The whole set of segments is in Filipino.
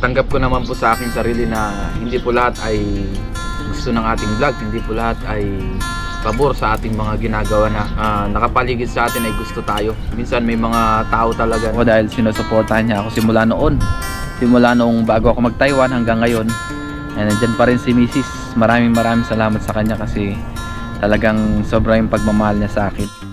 tanggap ko naman po sa aking sarili na hindi po lahat ay gusto ng ating vlog, hindi po lahat ay pabor sa ating mga ginagawa na nakapaligid sa atin ay gusto tayo. Minsan may mga tao talaga o dahil sinusuportahan niya ako simula noong bago ako mag-Taiwan hanggang ngayon. Nandiyan pa rin si Mrs. Maraming salamat sa kanya kasi talagang sobrang yung pagmamahal niya sa akin.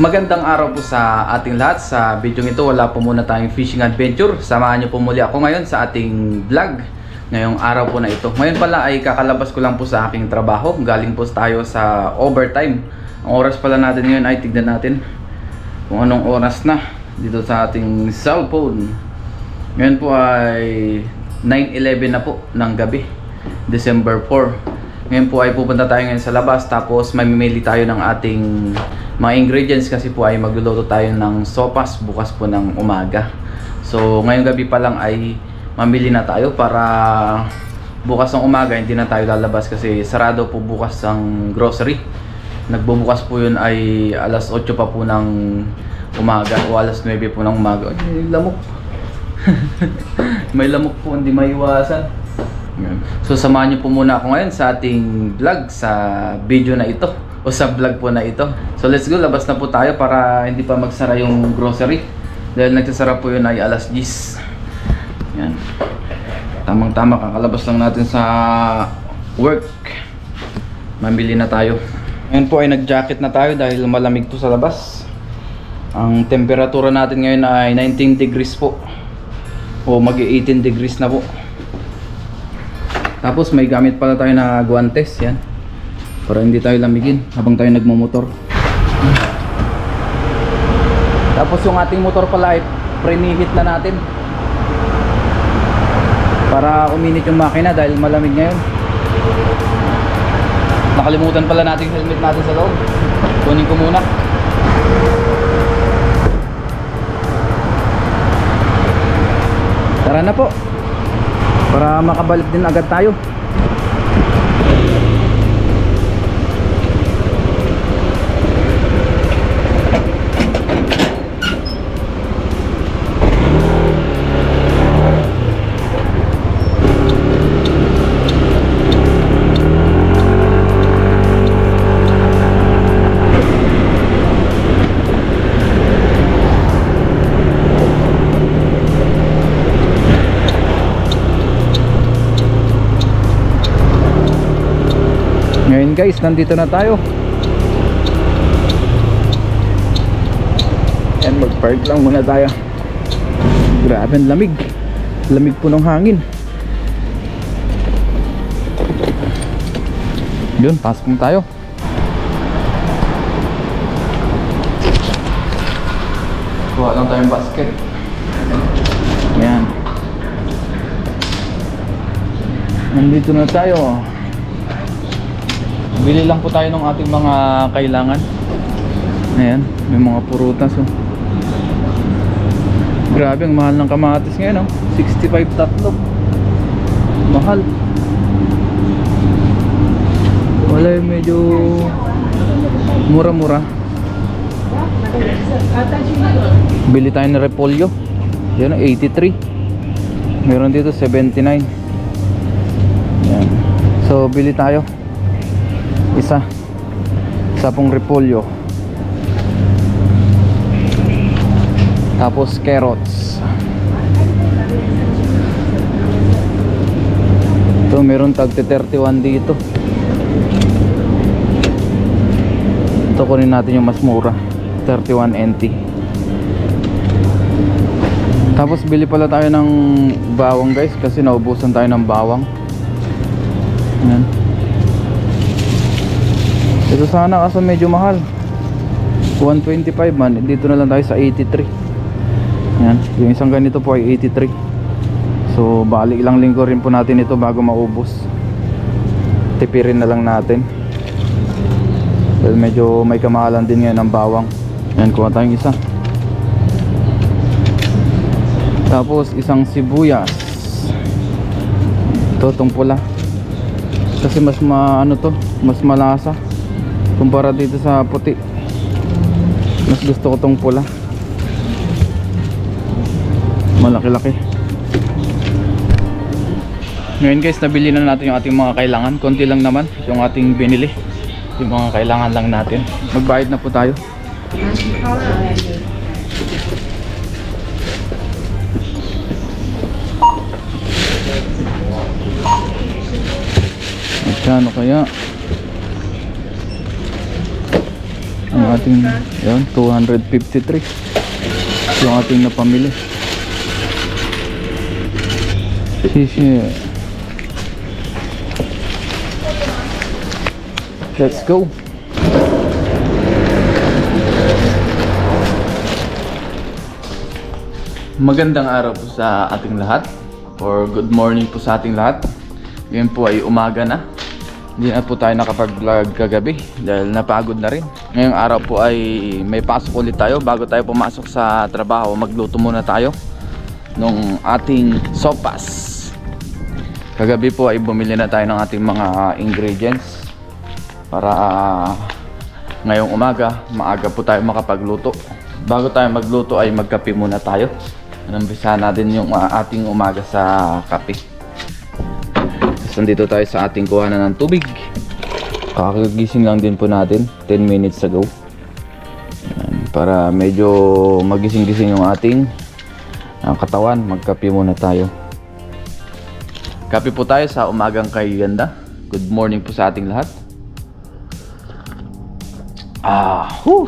Magandang araw po sa ating lahat. Sa video ito wala po muna tayong fishing adventure. Samahan niyo po muli ako ngayon sa ating vlog ngayong araw po na ito. Ngayon pala ay kakalabas ko lang po sa aking trabaho. Galing po tayo sa overtime. Ang oras pala natin ngayon ay tignan natin kung anong oras na dito sa ating cellphone. Ngayon po ay 9:11 na po ng gabi, December 4. Ngayon po ay pupunta tayo ngayon sa labas, tapos mamimili tayo ng ating mga ingredients kasi po ay magluluto tayo ng sopas bukas po ng umaga. So ngayong gabi pa lang ay mamili na tayo para bukas ng umaga hindi na tayo lalabas kasi sarado po bukas ang grocery. Nagbubukas po yun ay alas 8 pa po ng umaga o alas 9 po ng umaga. Ay, may lamok. May lamok po, hindi maiwasan. So samahan niyo po muna ako ngayon sa ating vlog, sa video na ito o sa vlog po na ito. So let's go, labas na po tayo para hindi pa magsara yung grocery dahil nagsasara po yun ay alas 10. Yan. Tamang tama, kakalabas lang natin sa work. Mamili na tayo. Ngayon po ay nag-jacket na tayo dahil malamig po sa labas. Ang temperatura natin ngayon ay 19 degrees po o mag-18 degrees na po. Tapos may gamit pala tayo na guantes, yan, para hindi tayo lamigin habang tayo nagmumotor. Tapos yung ating motor pala ay preheat na natin para uminit yung makina dahil malamig ngayon. Nakalimutan pala natin yung helmet natin sa loob. Kunin ko muna. Tara na po para makabalik din agad tayo. Ngayon guys, nandito na tayo. Yan, mag-park lang muna tayo. Grabe ang lamig. Lamig po ng hangin. Yun, pasok mo tayo. Kuha lang tayong basket. Yan. Nandito na tayo. Bili lang po tayo ng ating mga kailangan. Ayan, may mga purutas oh. Grabe, ang mahal ng kamatis ngayon oh. 65 tatlo. Mahal. Wala, medyo mura-mura. Bili tayo ng repolyo. Yan, 83. Meron dito 79. Yan. So bili tayo. Isa pong repolyo. Tapos carrots. Ito meron tag 31 dito. Ito kunin natin yung mas mura, 31 NT. Tapos bili pala tayo ng bawang guys kasi naubusan tayo ng bawang. Ayan. Ito sana kaso medyo mahal, 125 man. Dito na lang tayo sa 83. Yan, yung isang ganito po ay 83. So bali ilang linggo rin po natin ito bago maubos. Tipirin na lang natin dahil medyo may kamahalan din ngayon ang bawang. Yan, kuha tayong isa. Tapos isang sibuyas. Ito, itong pula kasi mas mas malasa kumpara dito sa puti. Mas gusto ko tong pula. Malaki-laki. Ngayon guys, nabili na natin yung ating mga kailangan. Konti lang naman yung ating binili. Yung mga kailangan lang natin. Magbayad na po tayo. Magkano kaya ang ating yun, 253 yung ating napamili. Shishi. Let's go. Magandang araw po sa ating lahat, or good morning po sa ating lahat. Ngayon po ay umaga na. Hindi na po tayo nakapag-vlog kagabi dahil napagod na rin. Ngayong araw po ay may pasok ulit tayo. Bago tayo pumasok sa trabaho, magluto muna tayo nung ating sopas. Kagabi po ay bumili na tayo ng ating mga ingredients para ngayong umaga, maaga po tayo makapagluto. Bago tayo magluto ay magkape muna tayo. Umpisa natin yung ating umaga sa kape. Nandito tayo sa ating kuhanan ng tubig. Kakagising lang din po natin 10 minutes ago. Yan, para medyo magising-gising yung ating katawan. Magkape muna tayo. Kape po tayo sa umagang kay ganda. Good morning po sa ating lahat.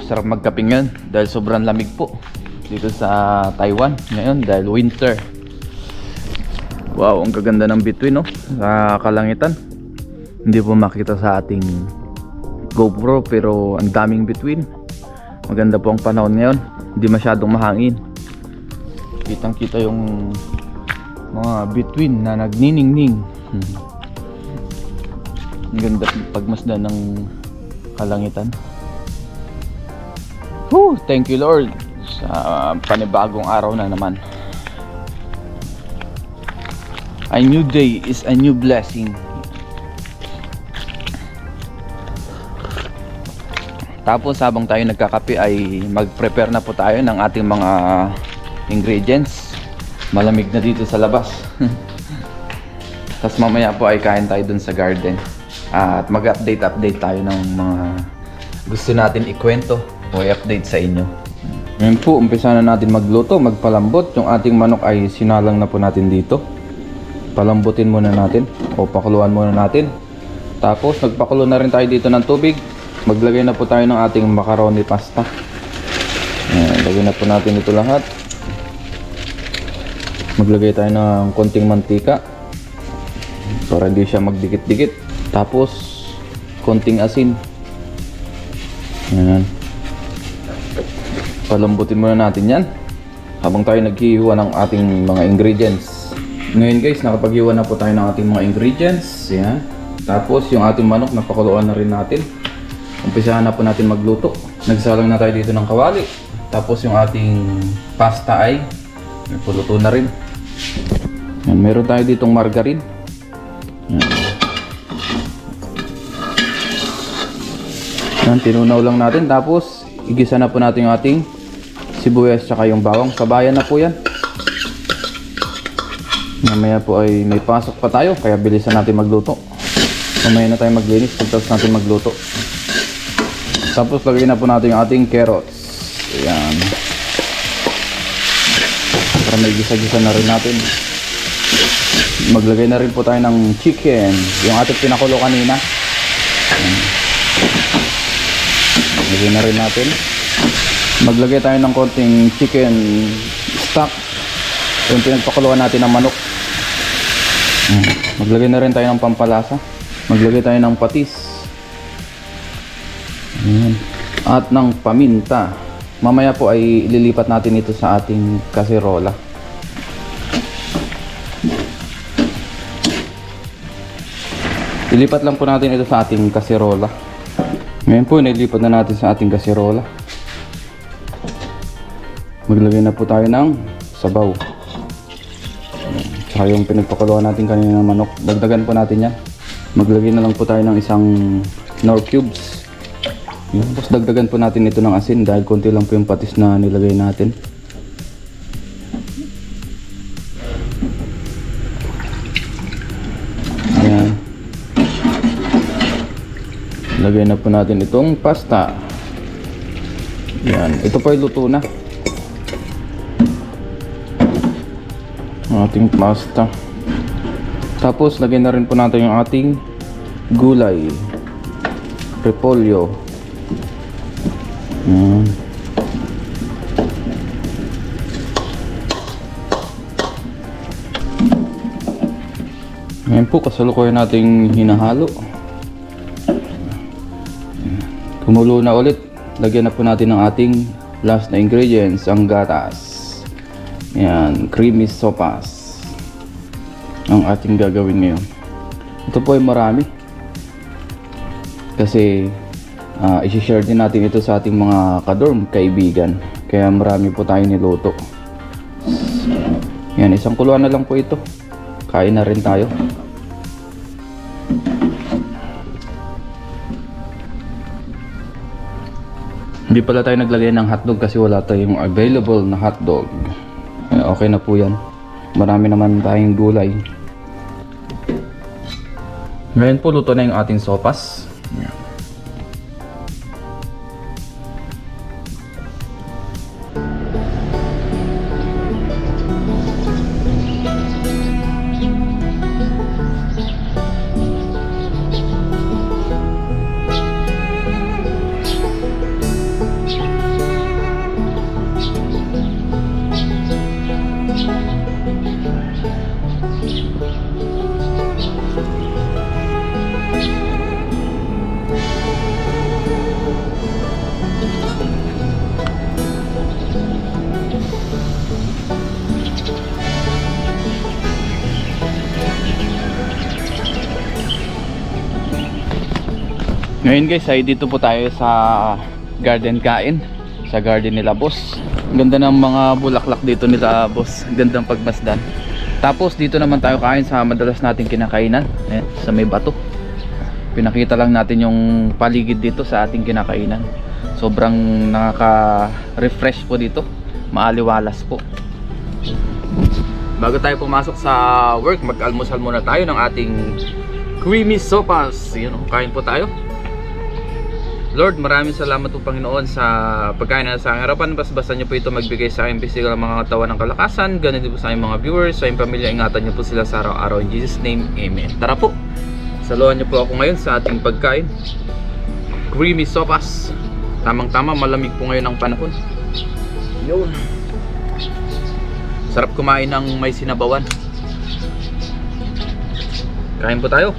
Sarap magkape ngayon dahil sobrang lamig po dito sa Taiwan ngayon dahil winter. Wow, ang gaganda ng bituin, no? Sa kalangitan. Hindi po makita sa ating GoPro pero ang daming bituin. Maganda po ang panahon ngayon. Hindi masyadong mahangin. Kitang-kita yung mga bituin na nagniningning. Ang ganda pagmasdan ng kalangitan. Thank you Lord sa panibagong araw na naman. A new day is a new blessing. Tapos habang tayo nagkakape ay mag-prepare na po tayo ng ating mga ingredients. Malamig na dito sa labas. Tapos mamaya po ay kain tayo dun sa garden. At mag-update tayo ng mga gusto natin ikwento o i-update sa inyo. Ngayon po, umpisa na natin magluto, magpalambot. Yung ating manok ay sinalang na po natin dito. Palambutin muna natin o pakuluan muna natin. Tapos magpakulo na rin tayo dito ng tubig. Maglagay na po tayo ng ating macaroni pasta. Ayan, lagyan na po natin ito lahat. Maglagay tayo ng konting mantika para hindi siya magdikit-dikit. Tapos konting asin. Ayan. Palambutin muna natin yan habang tayo naghihiwa ng ating mga ingredients. Ngayon guys, nakapaghiwa na po tayo ng ating mga ingredients. Yan. Tapos yung ating manok, napakuluan na rin natin. Umpisahan na po natin magluto. Nagsalang na tayo dito ng kawali. Tapos yung ating pasta ay puluto na rin. Yan. Meron tayo ditong margarine. Yan. Yan, tinunaw lang natin. Tapos igisa na po natin yung ating sibuyas tsaka yung bawang. Sabayan na po yan. Mamaya po ay may pasok pa tayo kaya bilisan natin magluto. Mamaya na tayo maglinis pagkatapos natin magluto. Tapos lagay na po natin yung ating carrots. Ayan. Para may gisa-gisa na rin natin. Maglagay na rin po tayo ng chicken. Yung ating pinakulo kanina. Ayan. Lagay na rin natin. Maglagay tayo ng konting chicken stock. Yung pinagpakuluan natin ng manok. Maglagay na rin tayo ng pampalasa. Maglagay tayo ng patis. Ayan. At ng paminta. Mamaya po ay ililipat natin ito sa ating kaserola. Ilipat lang po natin ito sa ating kaserola. Ngayon po nilipat na natin sa ating kaserola. Maglagay na po tayo ng sabaw. Tsaka yung pinagpakuluan natin kanina ng manok, dagdagan po natin yan. Maglagay na lang po tayo ng isang Knorr cubes. Yun. Tapos dagdagan po natin ito ng asin dahil konti lang po yung patis na nilagay natin. Ayan. Lagay na po natin itong pasta. Yan, ito po ay luto na. Ating pasta. Tapos lagay na rin po natin yung ating gulay. Repolyo. Yan. Ngayon po kasalukuyan nating hinahalo. Kumulo na ulit. Lagyan na po natin ng ating last na ingredients, ang gatas. Yan, creamy sopas ang ating gagawin ngayon. Ito po ay marami kasi isi-share din natin ito sa ating mga kadorm kaibigan, kaya marami po tayo niluto. Yan, isang kuluan na lang po ito, kain na rin tayo. Hindi pala tayo naglagay ng hotdog kasi wala tayong available na hotdog. Okay na po yan. Marami naman tayong gulay. Ngayon po luto na yung ating sopas. Ngayon guys ay dito po tayo sa garden kain, sa garden nila boss. Ang ganda ng mga bulaklak dito nila boss, gandang pagmasdan. Tapos dito naman tayo kain sa madalas nating kinakainan, sa may bato. Pinakita lang natin yung paligid dito sa ating kinakainan. Sobrang nakaka-refresh po dito, maaliwalas po. Bago tayo pumasok sa work, mag-almusal muna tayo ng ating creamy sopas. Yun, kain po tayo. Lord, maraming salamat po Panginoon sa pagkain na sa aking harapan. Basbasan niyo po ito magbigay sa aking physical mga katawan ng kalakasan. Ganun din po sa aking mga viewers, sa aking pamilya. Ingatan niyo po sila sa araw-araw. In Jesus' name, Amen. Tara po, saluhan niyo po ako ngayon sa ating pagkain. Creamy sopas. Tamang-tama, malamig po ngayon ang panahon. Yun. Sarap kumain ng may sinabawan. Kain po tayo.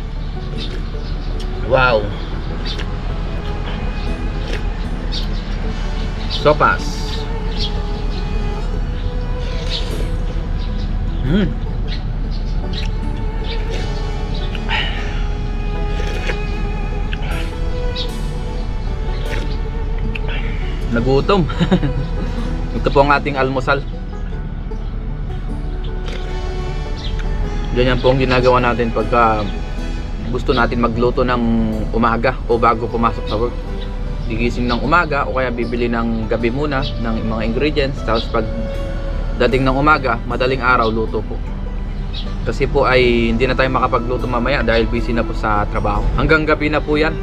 Wow. Sopas. Nagutom. Ito po ang ating almusal. Ganyan po ang ginagawa natin pagka gusto natin magluto ng umaga o bago pumasok sa work. Gigising ng umaga o kaya bibili ng gabi muna ng mga ingredients, tapos pag dating ng umaga, madaling araw luto po. Kasi po ay hindi na tayo makapagluto mamaya dahil busy na po sa trabaho. Hanggang gabi na po yan.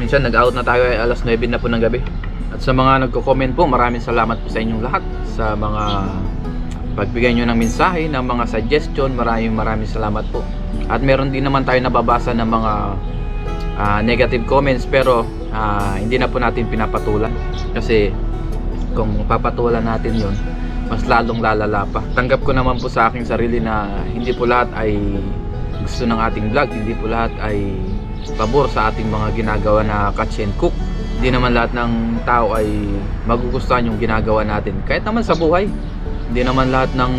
Minsan nag-out na tayo ay alas 9 na po ng gabi. At sa mga nagko-comment po, maraming salamat po sa inyong lahat. Sa mga pagbigay nyo ng mensahe, ng mga suggestion, maraming salamat po. At meron din naman tayo nababasa ng mga negative comments, pero hindi na po natin pinapatulan. Kasi kung papatulan natin yon, mas lalong lalala pa. Tanggap ko naman po sa aking sarili na hindi po lahat ay gusto ng ating vlog. Hindi po lahat ay pabor sa ating mga ginagawa na catch and cook. Hindi naman lahat ng tao ay magugustuhan yung ginagawa natin. Kahit naman sa buhay, hindi naman lahat ng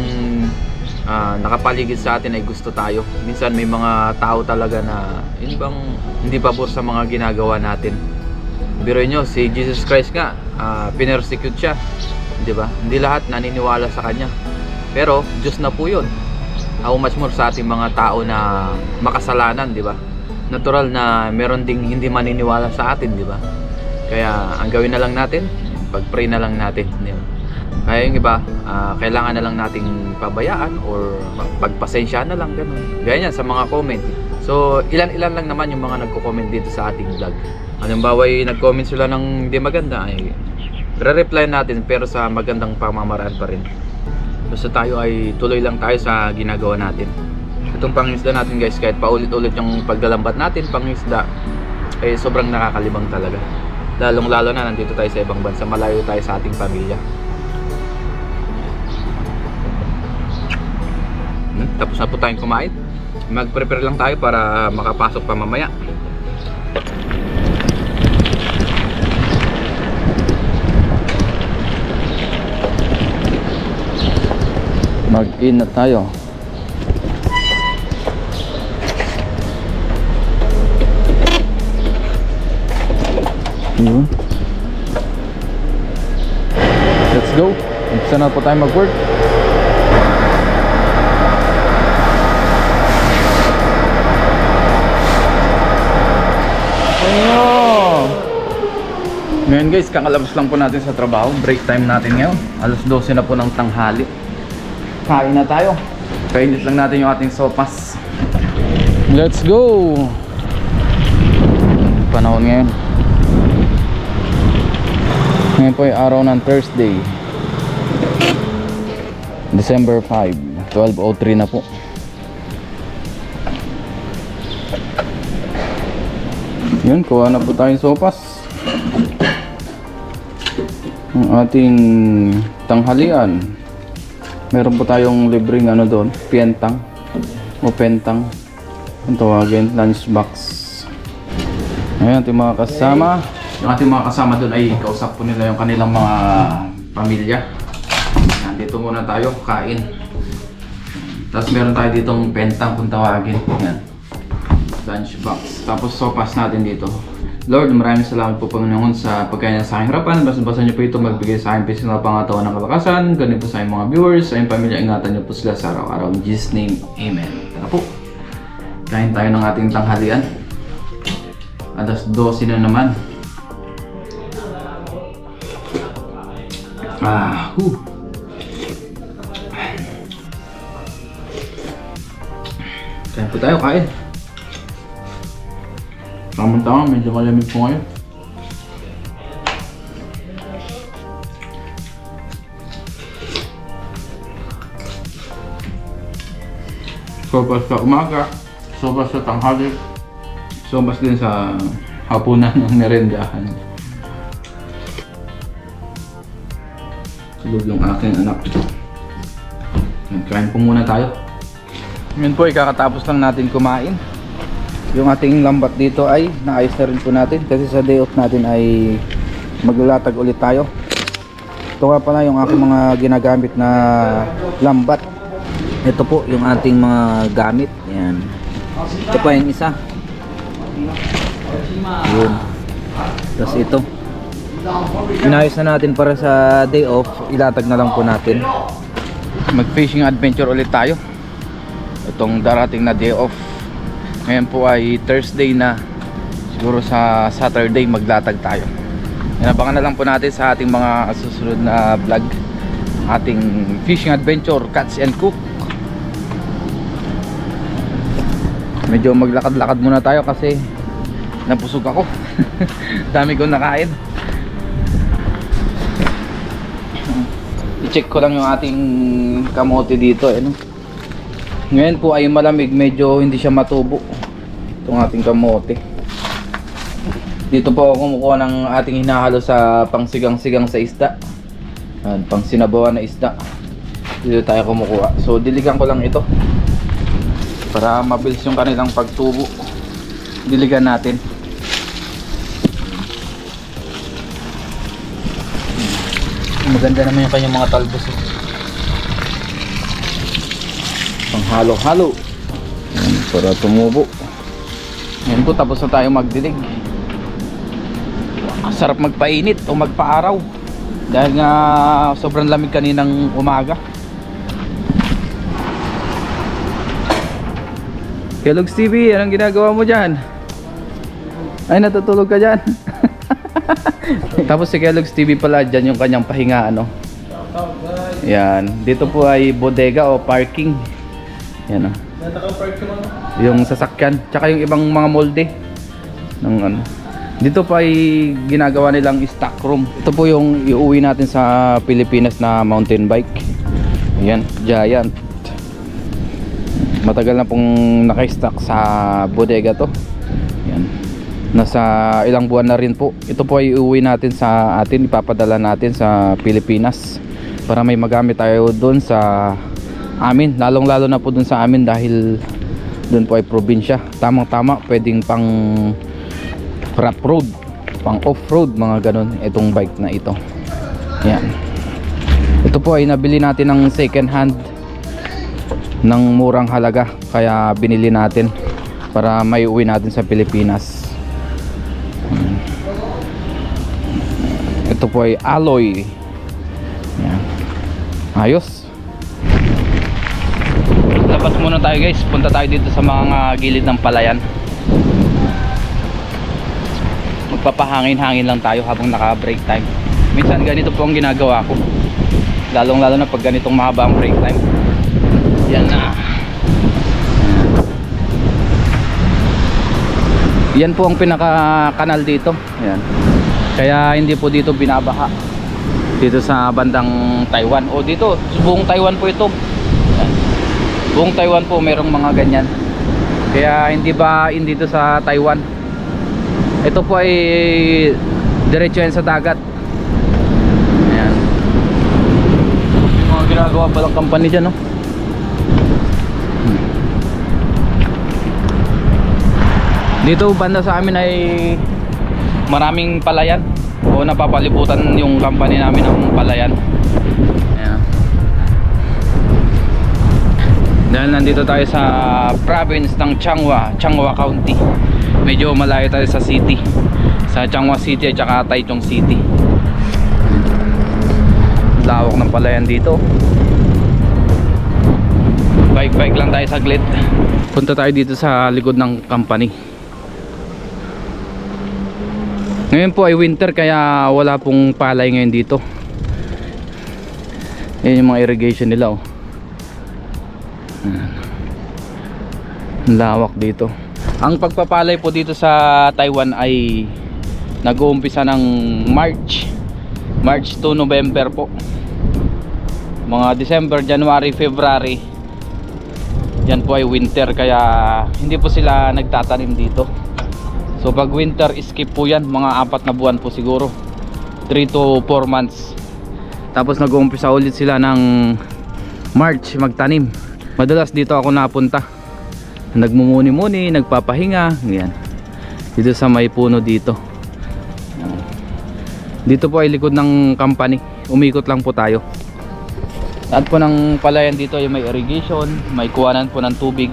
nakapaligid sa atin ay gusto tayo. Minsan may mga tao talaga na hindi pabor sa mga ginagawa natin. Biruin nyo, si Jesus Christ nga, pinersecute siya, di ba? Hindi lahat naniniwala sa kanya, pero Diyos na po yun. How much more sa ating mga tao na makasalanan, di ba? natural na meron ding hindi maniniwala sa atin, di ba? Kaya ang gawin na lang natin, pag-pray na lang natin, di ba? Kaya yung iba, kailangan na lang nating pabayaan or pagpasensya na lang, ganun. Gaya yan sa mga comment. So ilan-ilan lang naman yung mga nagko-comment dito sa ating vlog. Halimbawa nag-comment sila ng hindi maganda, ay re-reply natin pero sa magandang pamamaraan pa rin. Basta tayo ay tuloy lang tayo sa ginagawa natin. Itong pangisda natin guys, kahit paulit-ulit yung paglalambat natin, pangisda ay sobrang nakakalibang talaga. Lalong lalo na nandito tayo sa ibang bansa, malayo tayo sa ating pamilya. Tapos na po tayong kumain. Mag-prepare lang tayo para makapasok pa mamaya. Mag-in na tayo. Let's go. Umpisa na po tayo mag-work. Ngayon guys, kakalabas lang po natin sa trabaho. Break time natin ngayon. Alas 12 na po ng tanghali. Kain na tayo. Kainit lang natin yung ating sopas. Let's go. Panahon ngayon. Ngayon po ay araw ng Thursday, December 5, 12:03 na po. Yun, kuha na po tayong sopas. Ang ating tanghalian. Meron po tayong libreng ano doon, pientang o pentang ang tawagin, lunch box. Ayan, ating mga kasama. Yung ating mga kasama doon ay kausap po nila yung kanilang mga pamilya. Nandito muna tayo, kain. Tapos meron tayo ditong pentang kung tawagin. Ayan, lunch box. Tapos sopas natin dito. Lord, maraming salamat po Panginoon sa pagkain sa aking harapan. Basta-basta niyo po ito magbigay sa aking personal pangatawan ng kalakasan. Ganito sa aking mga viewers, sa aking pamilya, ingatan niyo po sila sa araw-araw. In Jesus' name, Amen. Tara po. Kain tayo ng ating tanghalian. Alas 12 na naman. Kain po tayo, kain. Tamang-tama, medyo malamig po ngayon. Sopas sa umaga, sopas sa tanghali, sopas din sa hapunan ng merendahan. Tulog yung aking anak. Kain po muna tayo. Ngayon po, kakatapos lang natin kumain. Yung ating lambat dito ay naayos na rin po natin kasi sa day off natin ay maglalatag ulit tayo. Ito nga pala yung aking mga ginagamit na lambat. Ito po yung ating mga gamit. Yan. Ito pa yung isa. Yun. Tapos ito. Inayos na natin para sa day off. Ilatag na lang po natin. Mag fishing adventure ulit tayo. Itong darating na day off. Ngayon po ay Thursday na. Siguro sa Saturday maglatag tayo. Inabangan na lang po natin sa ating mga susunod na vlog. Ating fishing adventure, catch and cook. Medyo maglakad-lakad muna tayo kasi napusog ako. Dami kong nakain. I-check ko lang yung ating kamote dito, no? Ngayon po ay malamig, medyo hindi siya matubo itong ating kamote. Dito po ako kumukuha ng ating hinahalo sa pangsigang-sigang sa isda. Pang sinabawan na isda. Dito tayo kumukuha. So diligan ko lang ito para mabilis yung kanilang pagtubo. Diligan natin. Maganda naman yung kanyang mga talbos. Halo-halo para tumubo. Ngayon po tapos na tayo magdilig. Sarap magpainit o magpaaraw dahil nga sobrang lamig kaninang umaga. Kellogg's TV, anong ginagawa mo dyan? Ay, natutulog ka dyan. Tapos si Kellogg's TV pala, dyan yung kanyang pahinga, ano. Yan. Dito po ay bodega o parking. Yan, oh. Yung sasakyan, tsaka yung ibang mga molde ng ano. Dito pa ay ginagawa nilang stock room. Ito po yung iuwi natin sa Pilipinas na mountain bike. Ayan, Giant. Matagal na pong naka-stock sa bodega to. Ayan. Nasa ilang buwan na rin po. Ito po ay iuwi natin sa atin, ipapadala natin sa Pilipinas para may magamit tayo doon sa amin. Lalong lalo na po doon sa amin dahil doon po ay probinsya. Tamang tama, pwedeng pang rough road, pang off-road, mga ganun itong bike na ito. Yan. Ito po ay nabili natin ng second hand ng murang halaga, kaya binili natin para may uwi natin sa Pilipinas. Ito po ay alloy. Yan. Ayos. Labas muna tayo guys, punta tayo dito sa mga gilid ng palayan. Magpapahangin-hangin lang tayo habang naka break time. Minsan ganito po ang ginagawa ko, lalong lalo na pag ganitong mahaba ang break time. Yan na. Yan po ang pinaka kanal dito. Yan. Kaya hindi po dito binabaha dito sa bandang Taiwan, o dito buong Taiwan po ito. Yan. Buong Taiwan po merong mga ganyan, kaya hindi ba dito sa Taiwan. Ito po ay diretso yan sa dagat. Ayan. Mga ginagawa palang company dyan, no? Dito banda sa amin ay maraming palayan, o napapalibutan yung company namin ng palayan. Ayan. Dahil nandito tayo sa province ng Changhua County. Medyo malayo tayo sa city, sa Changhua City at saka Taichung City. Lawak ng palayan dito. Bike lang tayo saglit. Punta tayo dito sa likod ng company. Ngayon po ay winter, kaya wala pong palay ngayon dito. Yan yung mga irrigation nila, oh. Ang lawak dito. Ang pagpapalay po dito sa Taiwan ay nag-uumpisa ng March to November po. Mga December, January, February, yan po ay winter, kaya hindi po sila nagtatanim dito. So pag winter, skip po yan. Mga 4 na buwan po siguro, 3 to 4 months. Tapos nag-uumpisa ulit sila ng March magtanim. Madalas dito ako napunta, nagmumuni-muni, nagpapahinga. Yan. Dito sa may puno dito. Dito po ay likod ng company. Umikot lang po tayo. Lahat po ng palayan dito ay may irrigation, may kuwanan po ng tubig.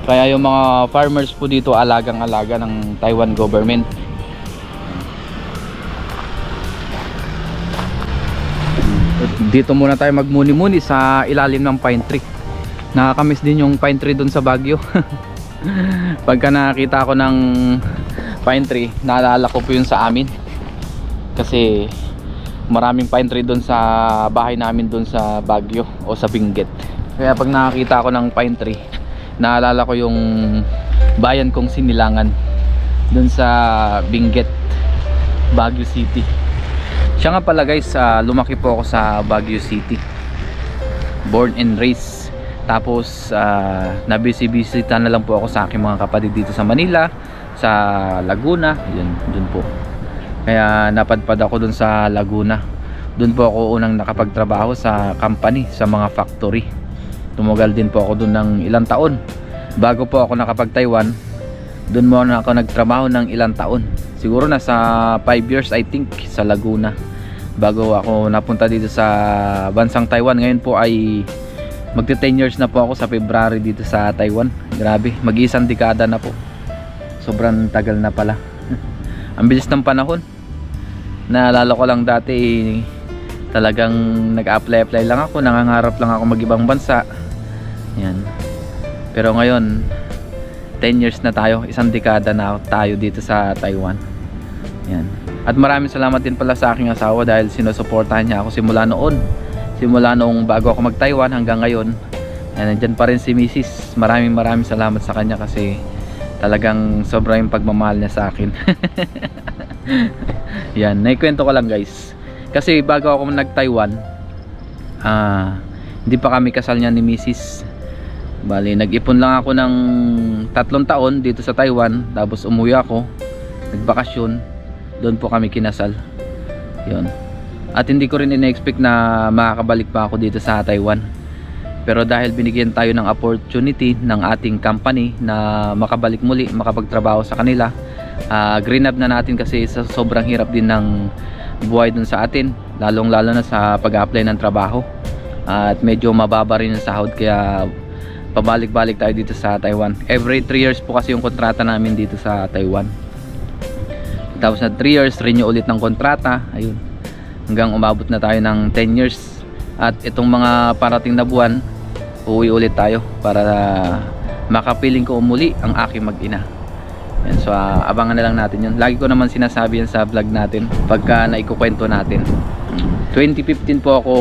Kaya yung mga farmers po dito alagang-alaga ng Taiwan government. Dito muna tayo magmuni-muni sa ilalim ng pine tree. Nakakamiss din yung pine tree dun sa Baguio. Pagka nakakita ako ng pine tree, naalala ko po yun sa amin. Kasi maraming pine tree dun sa bahay namin dun sa Baguio o sa Benguet. Kaya pag nakakita ako ng pine tree, naalala ko yung bayan kong Sinilangan dun sa Benguet, Baguio City. Siya nga pala guys, lumaki po ako sa Baguio City, born and raised. Tapos nabisi-bisita na lang po ako sa aking mga kapatid dito sa Manila, sa Laguna. Yun, dun po. Kaya napadpad ako dun sa Laguna. Dun po ako unang nakapagtrabaho sa company, sa mga factory. Tumugal din po ako dun ng ilang taon. Bago po ako nakapag-Taiwan, dun mo na ako nagtrabaho ng ilang taon. Siguro nasa 5 years I think sa Laguna, bago ako napunta dito sa bansang Taiwan. Ngayon po ay magti 10 years na po ako sa February dito sa Taiwan. Grabe, mag-isang dekada na po. Sobrang tagal na pala. Ang bilis ng panahon. Naalala ko lang dati, talagang nag-apply lang ako, nangangarap lang ako mag-ibang bansa. Yan. Pero ngayon, 10 years na tayo, isang dekada na tayo dito sa Taiwan. Yan. At maraming salamat din pala sa aking asawa dahil sinusuportahan niya ako simula noon. Simula noong bago ako mag-Taiwan hanggang ngayon. Yan, nandyan pa rin si Mrs. Maraming salamat sa kanya kasi talagang sobrang yung pagmamahal niya sa akin. Yan, naikwento ko lang guys. Kasi bago ako nag-Taiwan, hindi pa kami kasal niya ni Mrs. Bali, nag-ipon lang ako ng 3 taon dito sa Taiwan. Tapos umuwi ako, nagbakasyon. Doon po kami kinasal. Yun. At hindi ko rin ina-expect na makakabalik pa ako dito sa Taiwan. Pero dahil binigyan tayo ng opportunity ng ating company na makabalik muli, makapagtrabaho sa kanila, green up na natin kasi sobrang hirap din ng buhay dun sa atin, lalong lalo na sa pag-apply ng trabaho. At medyo mababa rin yung sahod kaya pabalik-balik tayo dito sa Taiwan. Every 3 years po kasi yung kontrata namin dito sa Taiwan. Tapos na 3 years, renew ulit ng kontrata. Ayun. Hanggang umabot na tayo ng 10 years. At itong mga parating na buwan, uuwi ulit tayo para makapiling ko umuli ang aking mag-ina. Yan, so abangan na lang natin yun. Lagi ko naman sinasabi yan sa vlog natin pagka naikukwento natin. 2015 po ako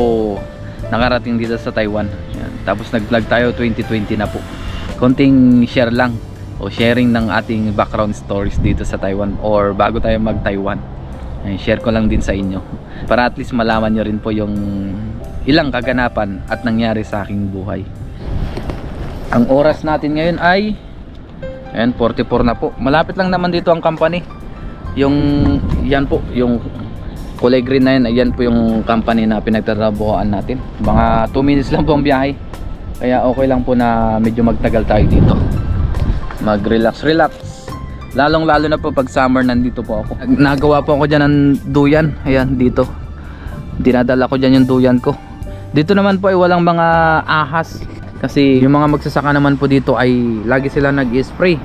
nakarating dito sa Taiwan. Yan. Tapos nag-vlog tayo 2020 na po. Konting share lang o sharing ng ating background stories dito sa Taiwan or bago tayo mag-Taiwan. Share ko lang din sa inyo para at least malaman nyo rin po yung ilang kaganapan at nangyari sa aking buhay. Ang oras natin ngayon ay 44 na po. Malapit lang naman dito ang company. Yung yan po, yung kulay green na yan, ayan po yung company na pinagtatrabahoan natin. Mga 2 minutes lang po ang biyahe. Kaya okay lang po na medyo magtagal tayo dito. Mag-relax. Lalong lalo na po pag summer, nandito po ako. Nagawa po ako dyan ng duyan. Ayan, dito. Dinadala ko dyan yung duyan ko. Dito naman po ay walang mga ahas. Kasi yung mga magsasaka naman po dito ay lagi sila nag-spray.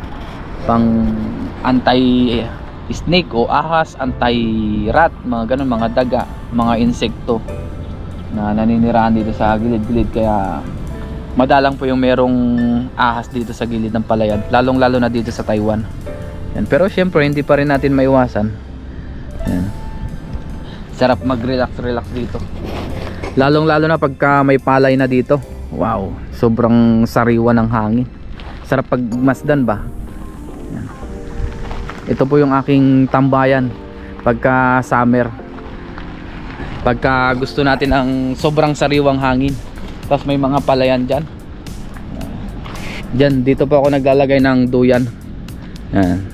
Pang anti-snake o ahas, anti-rat, mga ganun, mga daga, mga insekto na naninirahan dito sa gilid-gilid. Kaya madalang po yung merong ahas dito sa gilid ng palayan, lalong lalo na dito sa Taiwan. Yan. Pero syempre hindi pa rin natin maiwasan. Yan. Sarap mag-relax dito, lalong lalo na pagka may palay na dito. Wow, sobrang sariwa ng hangin, sarap pagmasdan ba. Yan. Ito po yung aking tambayan pagka summer, pagka gusto natin ang sobrang sariwang hangin. Tapos may mga palayan dyan. Dyan, dito po ako naglalagay ng duyan. Yan.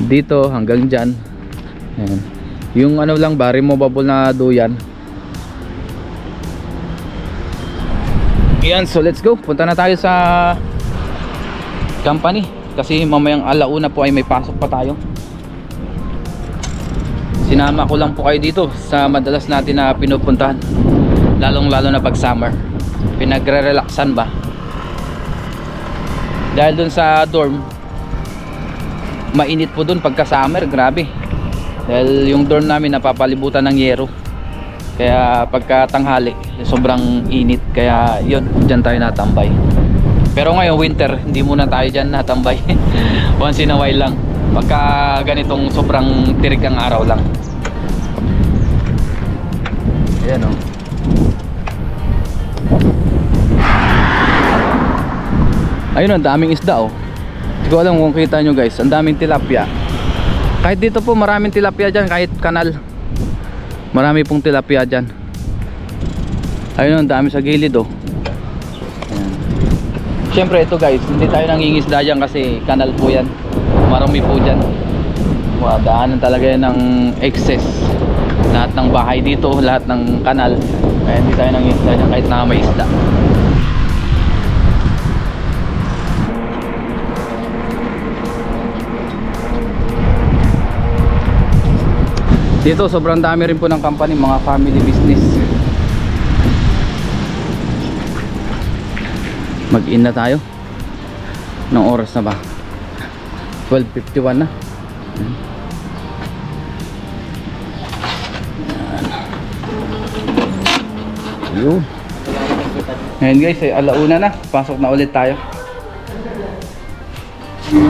Dito hanggang dyan. Yan. Yung ano lang ba, removable na duyan. Yan, so let's go. Punta na tayo sa company. Kasi mamayang alauna po ay may pasok pa tayo. Sinama ko lang po kayo dito sa madalas natin na pinupuntahan. Lalong lalo na pag summer, pinagre-relaxan ba. Dahil dun sa dorm, mainit po dun pagka summer, grabe. Dahil yung dorm namin napapalibutan ng yero. Kaya pagka tanghali, sobrang init. Kaya yun, dyan tayo natambay. Pero ngayon winter, hindi muna tayo dyan natambay. Once in a while lang, pagka ganitong sobrang tirik ang araw lang. Ayan o. Ayun, ang daming isda oh. Hindi ko alam kung kita nyo guys, ang daming tilapia. Kahit dito po maraming tilapia dyan, kahit kanal marami pong tilapia dyan. Ayun, ang dami sa gilid oh. Ayan. Siyempre ito guys, hindi tayo nangingisda dyan kasi kanal po yan, marami po dyan. Daanan talaga yan ng excess. Lahat ng bahay dito, lahat ng kanal. Kaya hindi tayo nangingisda dyan kahit na may isda. Dito sobrang dami rin po ng company, mga family business. Mag-in na tayo. Nung oras na ba? 12:51 na. Yun. Ngayon guys, alauna na. Pasok na ulit tayo. Ngayon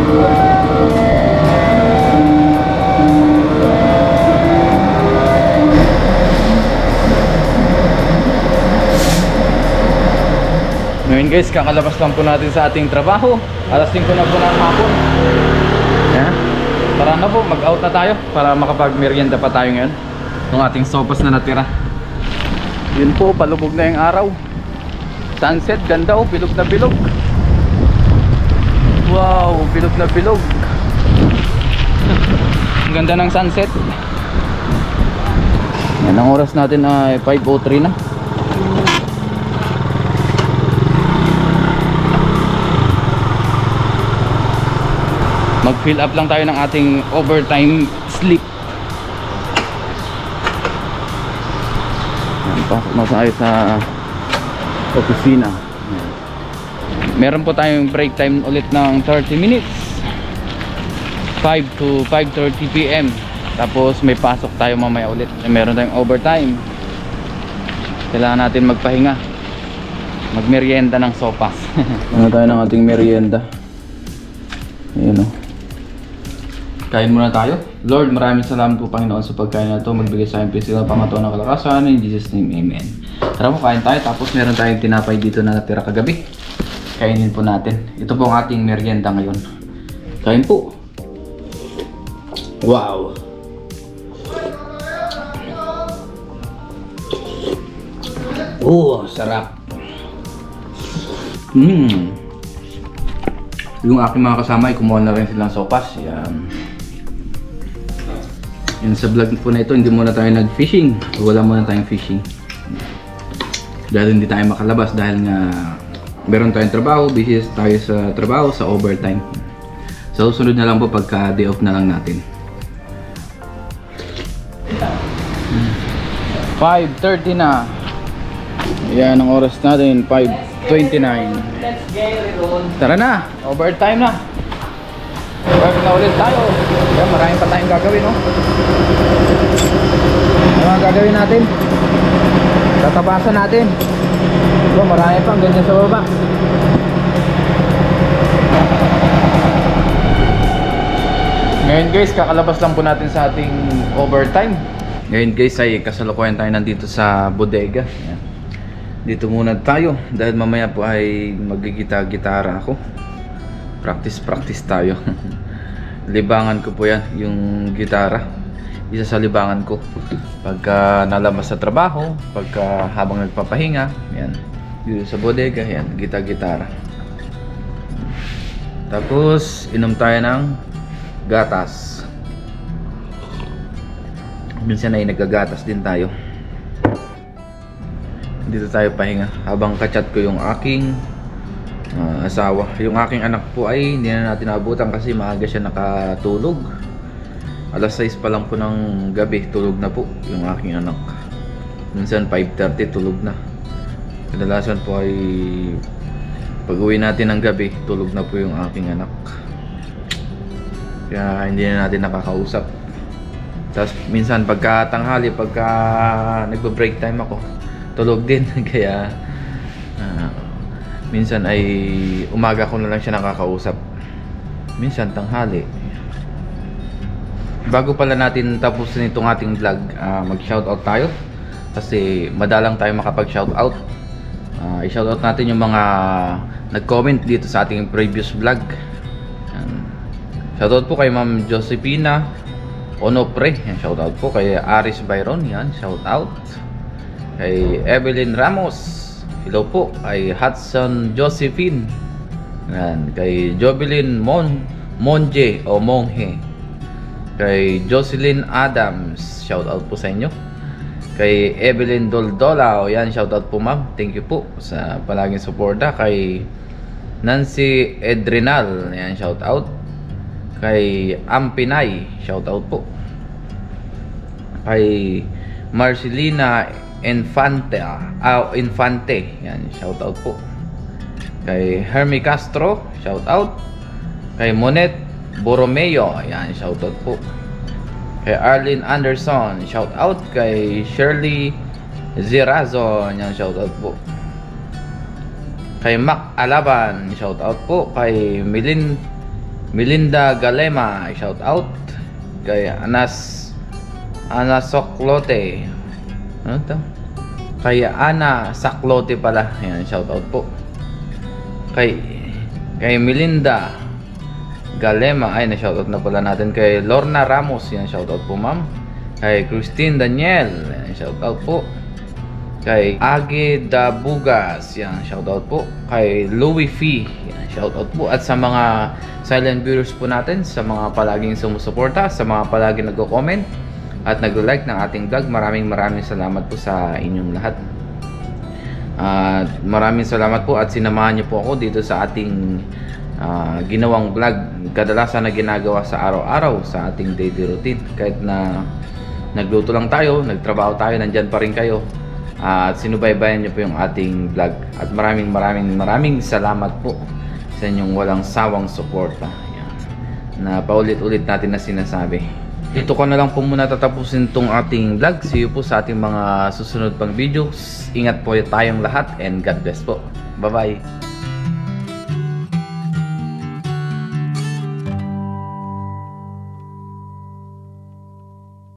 guys, kakalabas lang po natin sa ating trabaho. Alas 5 na po ng hapon. Yan. Tara na po, mag-out na tayo para makapag-merienda pa tayo ngayon. Itong ating sopas na natira. Yun po, palubog na yung araw. Sunset, ganda oh, bilog na bilog. Wow, bilog na bilog. Ang ganda ng sunset. Yan, ang oras natin ay 5:03 na. Mag-fill up lang tayo ng ating overtime sleep. Pasok na tayo sa opisina. Meron po tayong break time ulit ng 30 minutes, 5 to 5:30 PM. Tapos may pasok tayo mamaya ulit. Meron tayong overtime. Kailangan natin magpahinga, magmerienda ng sopas. Ano tayo ng ating merienda? Ayun o. Kain muna tayo. Lord, maraming salamat po Panginoon sa pagkain na ito. Magbigay sa akin physical pangataon ng kalakasan. In Jesus' name, Amen. Tara po, kain tayo. Tapos meron tayong tinapay dito na natira kagabi. Kainin po natin. Ito po ang ating merienda ngayon. Kain po. Wow! Oh, sarap! Yung aking mga kasama ay kumuha na rin silang sopas. Yan. Yan, sa vlog po na ito, hindi muna tayo nag-fishing. Wala muna tayong fishing. Dahil hindi tayo makalabas dahil nga meron tayong trabaho, busy tayo sa trabaho, sa overtime. So susunod na lang po pagka day off na lang natin. 5:30 na. Yan ang oras natin, 5:29. Tara na, overtime na. Work na ulit tayo. Yan, maraming pa tayong gagawin, no? Ano ang gagawin natin? Tatabasan natin. So, marami pang ganyan sa baba. Ngayon guys, kakalabas lang po natin sa ating overtime. Ngayon guys ay kasalukuyan tayo nandito sa bodega. Yan. Dito muna tayo dahil mamaya po ay magigita-gitara ako. Practice tayo. Libangan ko po yan, yung gitara. Isa sa libangan ko pagka nalabas sa trabaho, pagka habang nagpapahinga. Yan. Dito sa bodega, yan, gitara. Tapos inom tayo ng gatas. Minsan ay nagagatas din tayo. Dito tayo pahinga habang kachat ko yung aking asawa. Yung aking anak po ay hindi na natin naabutan kasi maaga siya nakatulog. Alas 6 pa lang po ng gabi tulog na po yung aking anak. Minsan 5:30 tulog na. Kadalasan po ay pag uwi natin ng gabi tulog na po yung aking anak. Kaya hindi na natin nakakausap. Tapos minsan pagka tanghali, pagka nagbo-break time ako, tulog din. Kaya minsan ay umaga ko na lang siya nakakausap. Minsan tanghali. Bago pala natin tapusin itong ating vlog, mag-shoutout tayo. Kasi madalang tayo makapag-shoutout. I-shoutout natin yung mga nag-comment dito sa ating previous vlog. Shoutout po kay Ma'am Josephina Onopre. Shoutout po kay Aris Byron. Yan, shoutout. Kay Evelyn Ramos. Hello po kay Hudson Josephine. Yan, kay Jovelyn Monje o Monghe. Kay Jocelyn Adams, shoutout po sa inyo. Kay Evelyn Doldola, o yan, shoutout po ma'am. Thank you po sa palaging suporta. Kay Nancy Edrinal, yan, shoutout. Kay Ampinay, shoutout po. Kay Marcelina Infante, yan, shoutout po. Kay Hermie Castro, shoutout. Kay Monet Borromeo, yan, shoutout po. Kay Arlene Anderson, shoutout. Kay Shirley Zirazon, yan, shoutout po. Kay Mac Alaban, shoutout po. Kay Melinda Galema, shout out. Kay Ana Soklote. Ano to? Kay Ana Saklote pala. Ayan, shout out po. Kay Melinda Galema, ay na shoutout na pala natin. Kay Lorna Ramos, yan shoutout po ma'am. Kay Christine Daniel, yan shoutout po. Kay Age Dabugas, yan shoutout po. Kay Louie Fee, yan shoutout po. At sa mga silent viewers po natin, sa mga palaging sumusuporta, sa mga palaging nagko-comment at naglo-like ng ating vlog, maraming salamat po sa inyong lahat. At maraming salamat po at sinamahan niyo po ako dito sa ating ginawang vlog, kadalasan na ginagawa sa araw-araw sa ating daily routine. Kahit na nagluto lang tayo, nagtrabaho tayo, nandyan pa rin kayo at sinubaybayan niyo po yung ating vlog. At maraming salamat po sa inyong walang sawang suporta. Yan, na paulit-ulit natin na sinasabi. Dito ko na lang po muna tatapusin tong ating vlog. See you po sa ating mga susunod pang videos. Ingat po tayong lahat and God bless po. Bye bye.